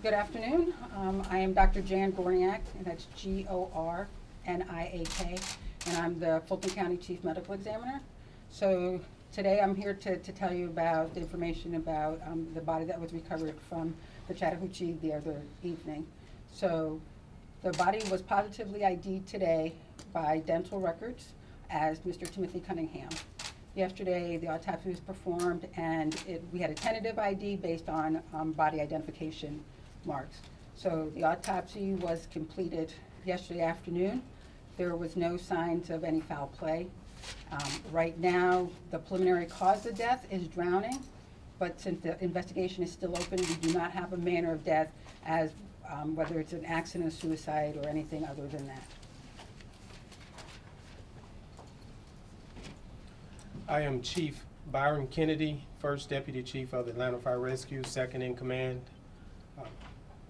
Good afternoon. I am Dr. Jan Gorniak, and that's Gorniak, and I'm the Fulton County Chief Medical Examiner. So today I'm here to tell you about the information about the body that was recovered from the Chattahoochee the other evening. So the body was positively ID'd today by dental records as Mr. Timothy Cunningham. Yesterday, the autopsy was performed, and we had a tentative ID based on body identification marks. So the autopsy was completed yesterday afternoon. There was no signs of any foul play. Right now, the preliminary cause of death is drowning, but since the investigation is still open, we do not have a manner of death as whether it's an accident, suicide, or anything other than that. I am Chief Byron Kennedy, First Deputy Chief of Atlanta Fire Rescue, second in command.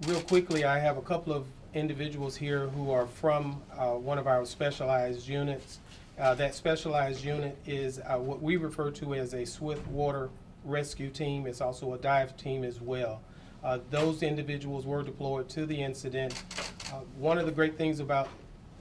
Real quickly, I have a couple of individuals here who are from one of our specialized units. That specialized unit is what we refer to as a swift water rescue team. It's also a dive team as well. Those individuals were deployed to the incident. One of the great things about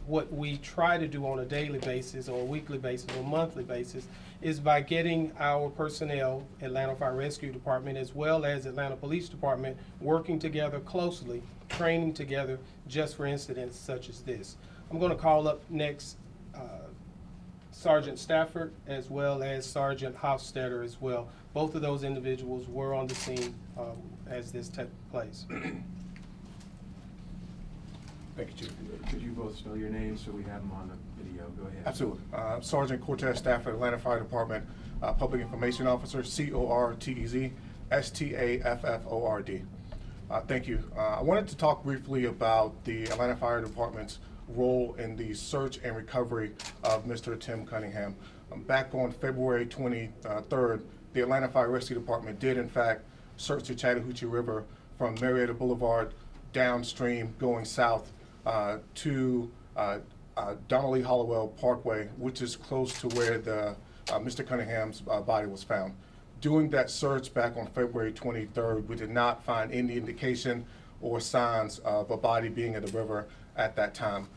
what we try to do on a daily basis or a weekly basis or monthly basis is by getting our personnel, Atlanta Fire Rescue Department as well as Atlanta Police Department, working together closely, training together just for incidents such as this. I'm going to call up next Sergeant Stafford as well as Sergeant Hofstetter as well. Both of those individuals were on the scene as this took place. Thank you, Chief. Could you both spell your names so we have them on the video? Go ahead. Absolutely. Sergeant Cortez Stafford, Atlanta Fire Department, Public Information Officer, Cortez Stafford. Thank you. I wanted to talk briefly about the Atlanta Fire Department's role in the search and recovery of Mr. Tim Cunningham. Back on February 23rd, the Atlanta Fire Rescue Department did in fact search the Chattahoochee River from Marietta Boulevard downstream going south to Donnelly Hollowell Parkway, which is close to where the Mr. Cunningham's body was found. During that search back on February 23rd, we did not find any indication or signs of a body being in the river at that time.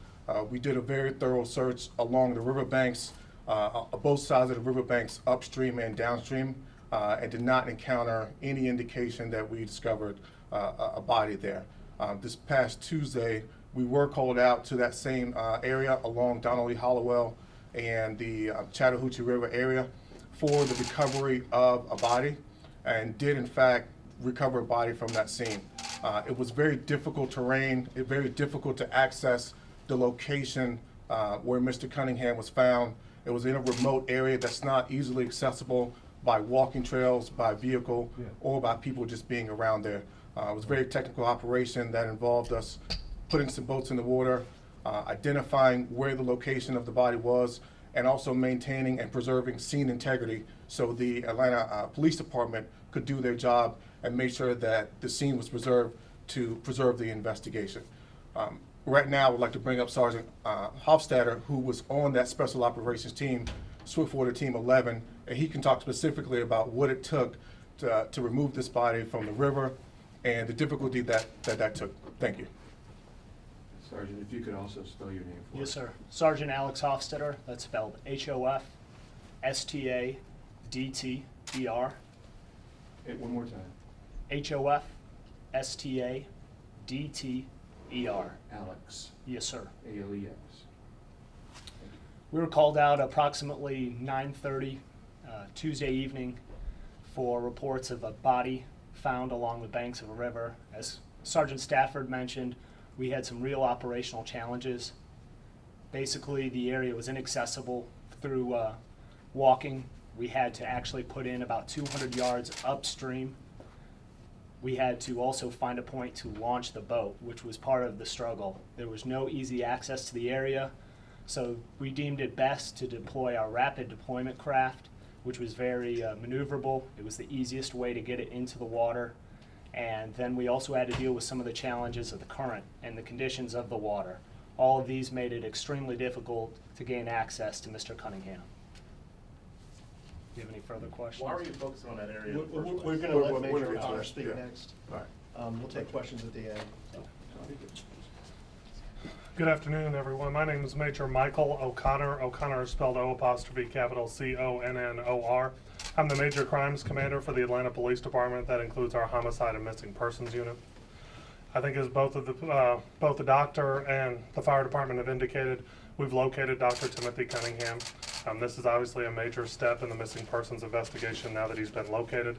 We did a very thorough search along the riverbanks, both sides of the riverbanks, upstream and downstream, and did not encounter any indication that we discovered a body there. This past Tuesday, we were called out to that same area along Donnelly Hollowell and the Chattahoochee River area for the recovery of a body, and did in fact recover a body from that scene. It was very difficult terrain, very difficult to access the location where Mr. Cunningham was found. It was in a remote area that's not easily accessible by walking trails, by vehicle, or by people just being around there. It was a very technical operation that involved us putting some boats in the water, identifying where the location of the body was, and also maintaining and preserving scene integrity so the Atlanta Police Department could do their job and make sure that the scene was preserved to preserve the investigation. Right now, I would like to bring up Sergeant Hofstetter, who was on that Special Operations Team, Swiftwater Team 11, and he can talk specifically about what it took to remove this body from the river and the difficulty that took. Thank you. Sergeant, if you could also spell your name for us. Yes, sir. Sergeant Alex Hofstetter, that's spelled Hofstader. One more time. Hofstader. Alex. Yes, sir. ALEX. We were called out approximately 9:30 Tuesday evening for reports of a body found along the banks of a river. As Sergeant Stafford mentioned, we had some real operational challenges. Basically, the area was inaccessible through walking. We had to actually put in about 200 yards upstream. We had to also find a point to launch the boat, which was part of the struggle. There was no easy access to the area, so we deemed it best to deploy our rapid deployment craft, which was very maneuverable. It was the easiest way to get it into the water. And then we also had to deal with some of the challenges of the current and the conditions of the water. All of these made it extremely difficult to gain access to Mr. Cunningham. Do you have any further questions? Why are you focusing on that area? We're going to let Major O'Connor speak next. All right. We'll take questions at the end. Good afternoon, everyone. My name is Major Michael O'Connor. O'Connor is spelled O''Connor. I'm the Major Crimes Commander for the Atlanta Police Department. That includes our Homicide and Missing Persons Unit. I think as both the doctor and the fire department have indicated, we've located Dr. Timothy Cunningham. This is obviously a major step in the missing persons investigation now that he's been located,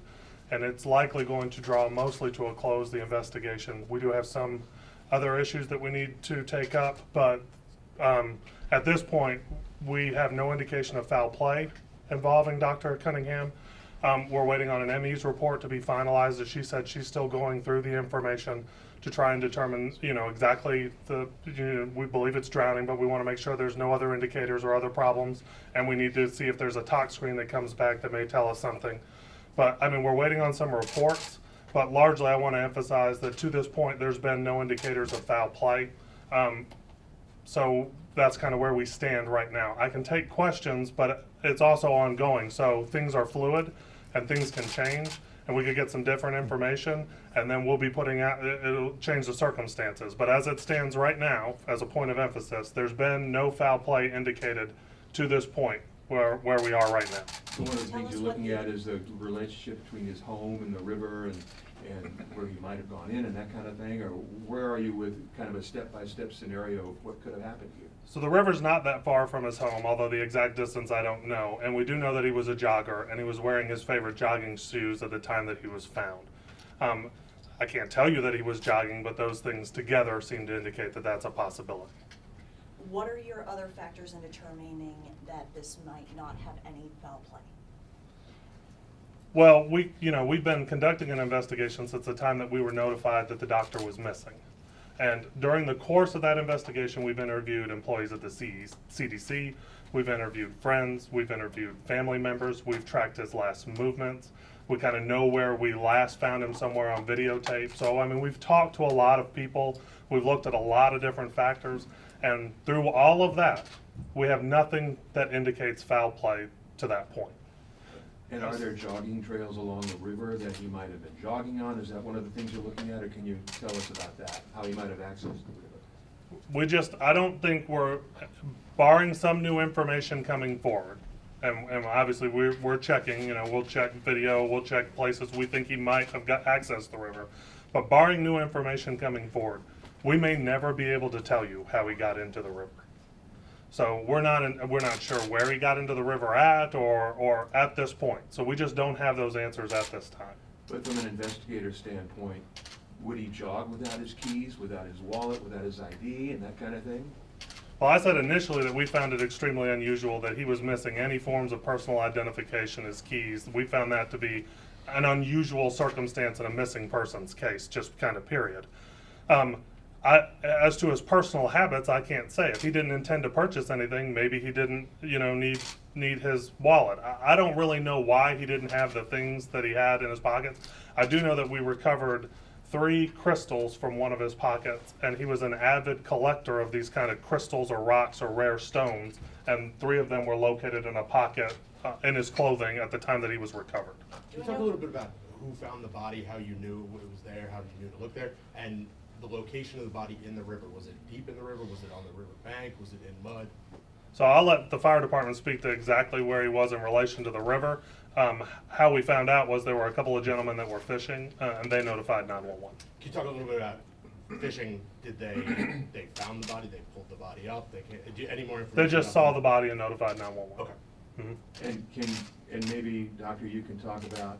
and it's likely going to draw mostly to a close the investigation. We do have some other issues that we need to take up, but at this point, we have no indication of foul play involving Dr. Cunningham. We're waiting on an ME's report to be finalized. As she said, she's still going through the information to try and determine, exactly we believe it's drowning, but we want to make sure there's no other indicators or other problems, and we need to see if there's a tox screen that comes back that may tell us something. But, we're waiting on some reports. But largely, I want to emphasize that to this point, there's been no indicators of foul play. So that's kind of where we stand right now. I can take questions, but it's also ongoing. So things are fluid and things can change, and we could get some different information, and then we'll be putting out, it'll change the circumstances. But as it stands right now, as a point of emphasis, there's been no foul play indicated to this point where we are right now. So one of the things you're looking at is the relationship between his home and the river and where he might have gone in and that kind of thing? Or where are you with kind of a step-by-step scenario of what could have happened here? So the river's not that far from his home, although the exact distance I don't know. And we do know that he was a jogger, and he was wearing his favorite jogging shoes at the time that he was found. I can't tell you that he was jogging, but those things together seem to indicate that that's a possibility. What are your other factors in determining that this might not have any foul play? Well, we've been conducting an investigation since the time that we were notified that the doctor was missing. And during the course of that investigation, we've interviewed employees at the CDC, we've interviewed friends, we've interviewed family members, we've tracked his last movements. We kind of know where we last found him somewhere on videotape. So, we've talked to a lot of people, we've looked at a lot of different factors, and through all of that, we have nothing that indicates foul play to that point. And are there jogging trails along the river that he might have been jogging on? Is that one of the things you're looking at, or can you tell us about that, how he might have accessed the river? I don't think barring some new information coming forward, and obviously we're checking, we'll check video, we'll check places we think he might have got access to the river, but barring new information coming forward, we may never be able to tell you how he got into the river. So we're not sure where he got into the river at or at this point. So we just don't have those answers at this time. But from an investigator standpoint, would he jog without his keys, without his wallet, without his ID, and that kind of thing? Well, I said initially that we found it extremely unusual that he was missing any forms of personal identification, his keys. We found that to be an unusual circumstance in a missing person's case, just kind of period. As to his personal habits, I can't say. If he didn't intend to purchase anything, maybe he didn't, need his wallet. I don't really know why he didn't have the things that he had in his pockets. I do know that we recovered 3 crystals from one of his pockets, and he was an avid collector of these kind of crystals or rocks or rare stones, and 3 of them were located in a pocket in his clothing at the time that he was recovered. Can you talk a little bit about who found the body, how you knew it was there, how you knew to look there, and the location of the body in the river? Was it deep in the river? Was it on the river bank? Was it in mud? So I'll let the fire department speak to exactly where he was in relation to the river. How we found out was there were a couple of gentlemen that were fishing, and they notified 911. Can you talk a little bit about fishing? Did they found the body? They pulled the body up? Any more information? They just saw the body and notified 911. Okay. Mm-hmm. And maybe, Doctor, you can talk about,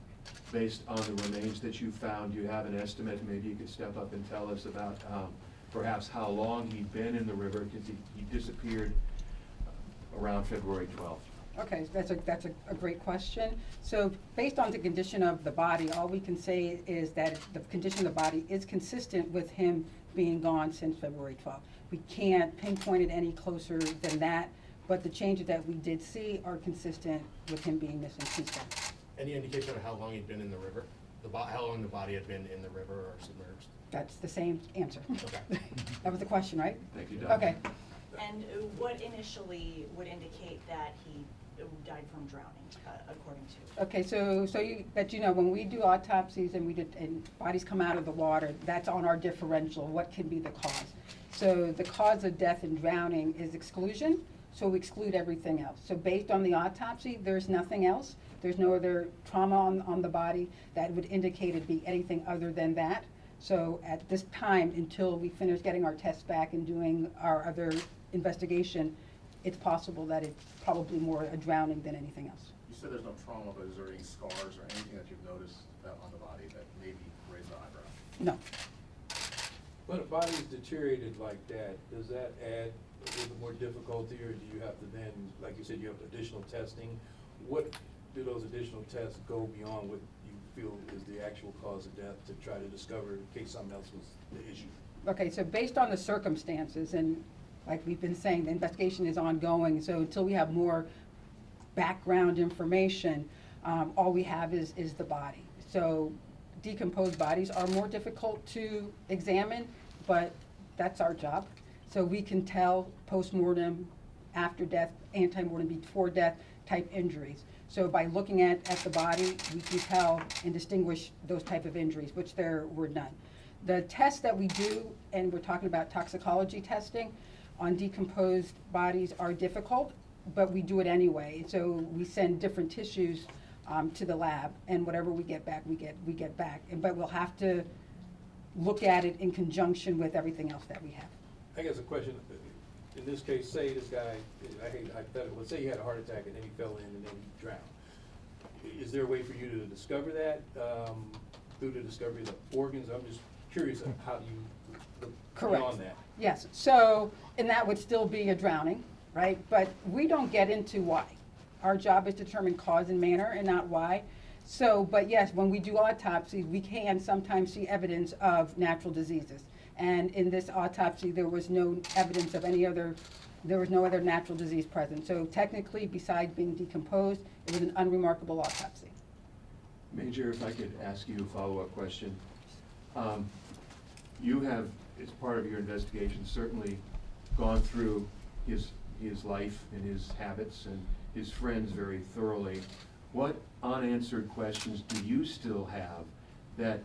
based on the remains that you found, do you have an estimate? Maybe you could step up and tell us about perhaps how long he'd been in the river, because he disappeared around February 12th. Okay, that's a great question. So based on the condition of the body, all we can say is that the condition of the body is consistent with him being gone since February 12th. We can't pinpoint it any closer than that, but the changes that we did see are consistent with him being missing since then. Any indication of how long he'd been in the river? How long the body had been in the river or submerged? That's the same answer. Okay. That was the question, right? Thank you, Doctor. Okay. And what initially would indicate that he died from drowning, according to. Okay, that you know, when we do autopsies and bodies come out of the water, that's on our differential, what can be the cause. So the cause of death and drowning is exclusion, so we exclude everything else. So based on the autopsy, there's nothing else. There's no other trauma on the body that would indicate it'd be anything other than that. So at this time, until we finish getting our tests back and doing our other investigation, it's possible that it's probably more a drowning than anything else. You said there's no trauma, but is there any scars or anything that you've noticed on the body that maybe raise the eyebrow? No. When a body's deteriorated like that, does that add a little more difficulty, or do you have to then, like you said, you have additional testing? What do those additional tests go beyond what you feel is the actual cause of death to try to discover in case something else was the issue? Okay, so based on the circumstances, and like we've been saying, the investigation is ongoing, so until we have more background information, all we have is the body. So decomposed bodies are more difficult to examine, but that's our job. So we can tell post-mortem, after death, anti-mortem, before death type injuries. So by looking at the body, we can tell and distinguish those type of injuries, which there were none. The tests that we do, and we're talking about toxicology testing on decomposed bodies, are difficult, but we do it anyway. So we send different tissues to the lab, and whatever we get back, we get back. But we'll have to look at it in conjunction with everything else that we have. I guess a question, in this case, say this guy, I hate hypothetical, let's say he had a heart attack and then he fell in and then he drowned. Is there a way for you to discover that through the discovery of the organs? I'm just curious of how you look Correct. beyond that. Yes, so, and that would still be a drowning, right? But we don't get into why. Our job is to determine cause and manner and not why. So, but yes, when we do autopsies, we can sometimes see evidence of natural diseases. And in this autopsy, there was no evidence of there was no other natural disease present. So technically, besides being decomposed, it was an unremarkable autopsy. Major, if I could ask you a follow-up question. You have, as part of your investigation, certainly gone through his life and his habits and his friends very thoroughly. What unanswered questions do you still have that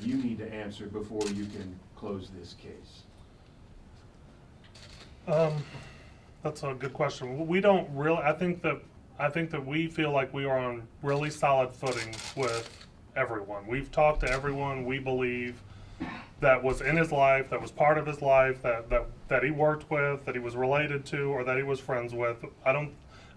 you need to answer before you can close this case? That's a good question. We don't really, I think that we feel like we are on really solid footing with everyone. We've talked to everyone we believe that was in his life, that was part of his life, that he worked with, that he was related to, or that he was friends with.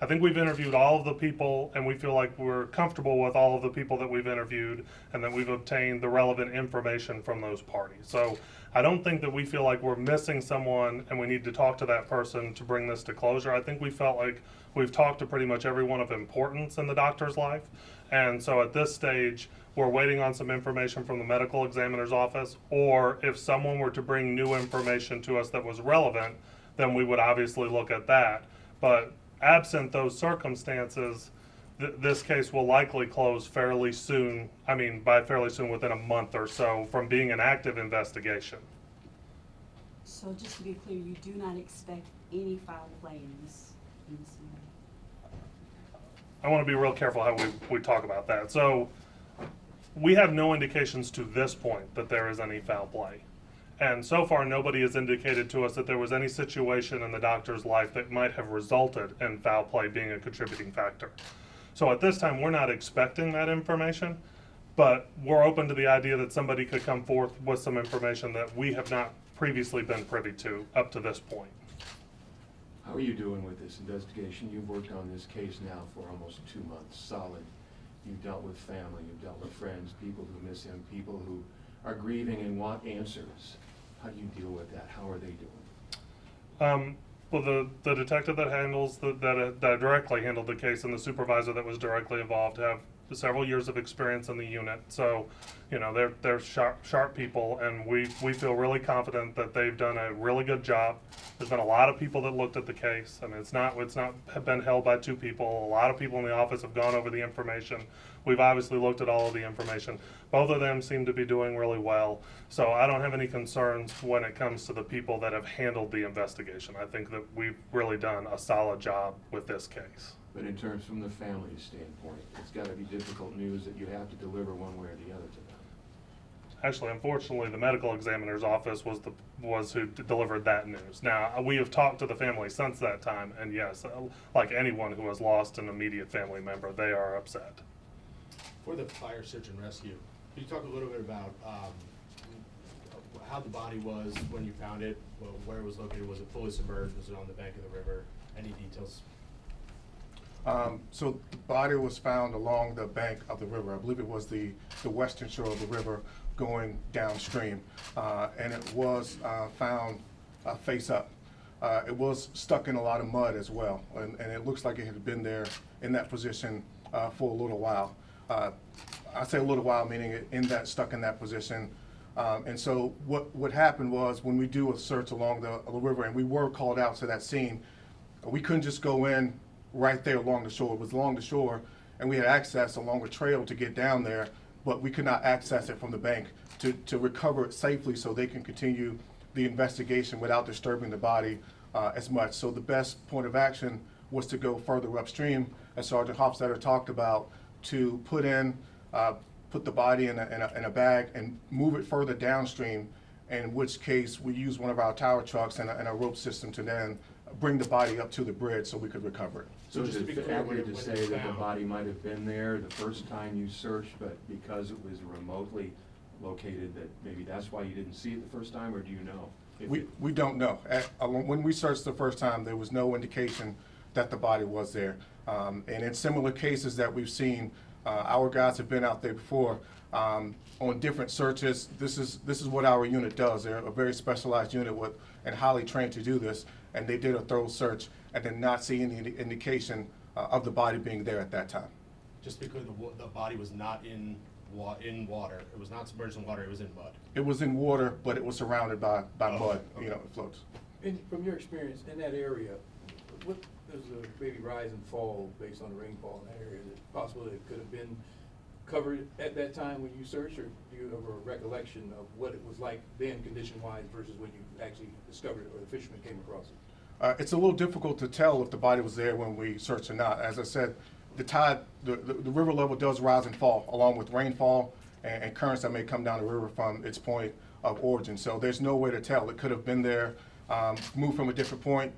I think we've interviewed all of the people, and we feel like we're comfortable with all of the people that we've interviewed, and that we've obtained the relevant information from those parties. So I don't think that we feel like we're missing someone and we need to talk to that person to bring this to closure. I think we felt like we've talked to pretty much everyone of importance in the doctor's life. And so at this stage, we're waiting on some information from the medical examiner's office, or if someone were to bring new information to us that was relevant, then we would obviously look at that. But absent those circumstances, this case will likely close fairly soon. I mean, by fairly soon, within a month or so from being an active investigation. So just to be clear, you do not expect any foul play in this scenario? I want to be real careful how we talk about that. So we have no indications to this point that there is any foul play. And so far, nobody has indicated to us that there was any situation in the doctor's life that might have resulted in foul play being a contributing factor. So at this time, we're not expecting that information, but we're open to the idea that somebody could come forth with some information that we have not previously been privy to up to this point. How are you doing with this investigation? You've worked on this case now for almost 2 months, solid. You've dealt with family, you've dealt with friends, people who miss him, people who are grieving and want answers. How do you deal with that? How are they doing? Well, the detective that handles that directly handled the case and the supervisor that was directly involved have several years of experience in the unit. So, you know, they're sharp people, and we feel really confident that they've done a really good job. There's been a lot of people that looked at the case. I mean, it's not been held by 2 people. A lot of people in the office have gone over the information. We've obviously looked at all of the information. Both of them seem to be doing really well. So I don't have any concerns when it comes to the people that have handled the investigation. I think that we've really done a solid job with this case. But in terms from the family's standpoint, it's gotta be difficult news that you have to deliver one way or the other to them. Actually, unfortunately, the medical examiner's office was who delivered that news. Now, we have talked to the family since that time, and yes, like anyone who has lost an immediate family member, they are upset. For the fire search and rescue, can you talk a little bit about how the body was when you found it, where it was located? Was it fully submerged? Was it on the bank of the river? Any details? So the body was found along the bank of the river. I believe it was the western shore of the river going downstream. And it was found face up. It was stuck in a lot of mud as well. And it looks like it had been there in that position for a little while. I say a little while, meaning stuck in that position. And so what happened was when we do a search along the river, and we were called out to that scene, we couldn't just go in right there along the shore. It was along the shore, and we had access along a trail to get down there, but we could not access it from the bank to recover it safely so they can continue the investigation without disturbing the body as much. So the best point of action was to go further upstream, as Sergeant Hofstadter talked about, to put the body in a bag and move it further downstream, in which case we used one of our tower trucks and a rope system to then bring the body up to the bridge so we could recover it. So is just to be it clear, accurate to when say it's that the found- body might have been there the first time you searched, but because it was remotely located, that maybe that's why you didn't see it the first time, or do you know? We don't know. When we searched the first time, there was no indication that the body was there. And in similar cases that we've seen, our guys have been out there before on different searches. This is what our unit does. They're a very specialized unit and highly trained to do this. And they did a thorough search and did not see any indication of the body being there at that time. Just because the body was not in water, it was not submerged in water, it was in mud. It was in water, but it was surrounded by Oh, mud. okay. It floats. From your experience in that area, what does the maybe rise and fall based on the rainfall in that area? Is it possible that it could have been covered at that time when you searched, or do you have a recollection of what it was like then condition-wise versus when you actually discovered it or the fishermen came across it? It's a little difficult to tell if the body was there when we searched or not. As I said, the tide, the river level does rise and fall along with rainfall and currents that may come down the river from its point of origin. So there's no way to tell. It could have been there, moved from a different point,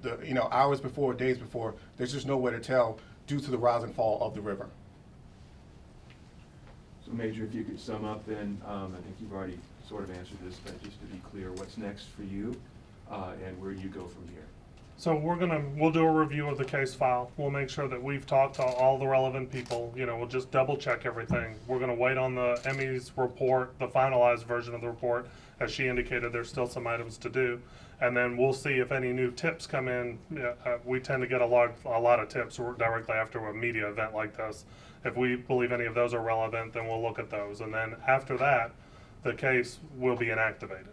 hours before, days before. There's just no way to tell due to the rise and fall of the river. So Major, if you could sum up then, I think you've already sort of answered this, but just to be clear, what's next for you and where do you go from here? So we'll do a review of the case file. We'll make sure that we've talked to all the relevant people. We'll just double check everything. We're gonna wait on the Emmy's report, the finalized version of the report. As she indicated, there's still some items to do. And then we'll see if any new tips come in. We tend to get a lot of tips directly after a media event like this. If we believe any of those are relevant, then we'll look at those. And then after that, the case will be inactivated.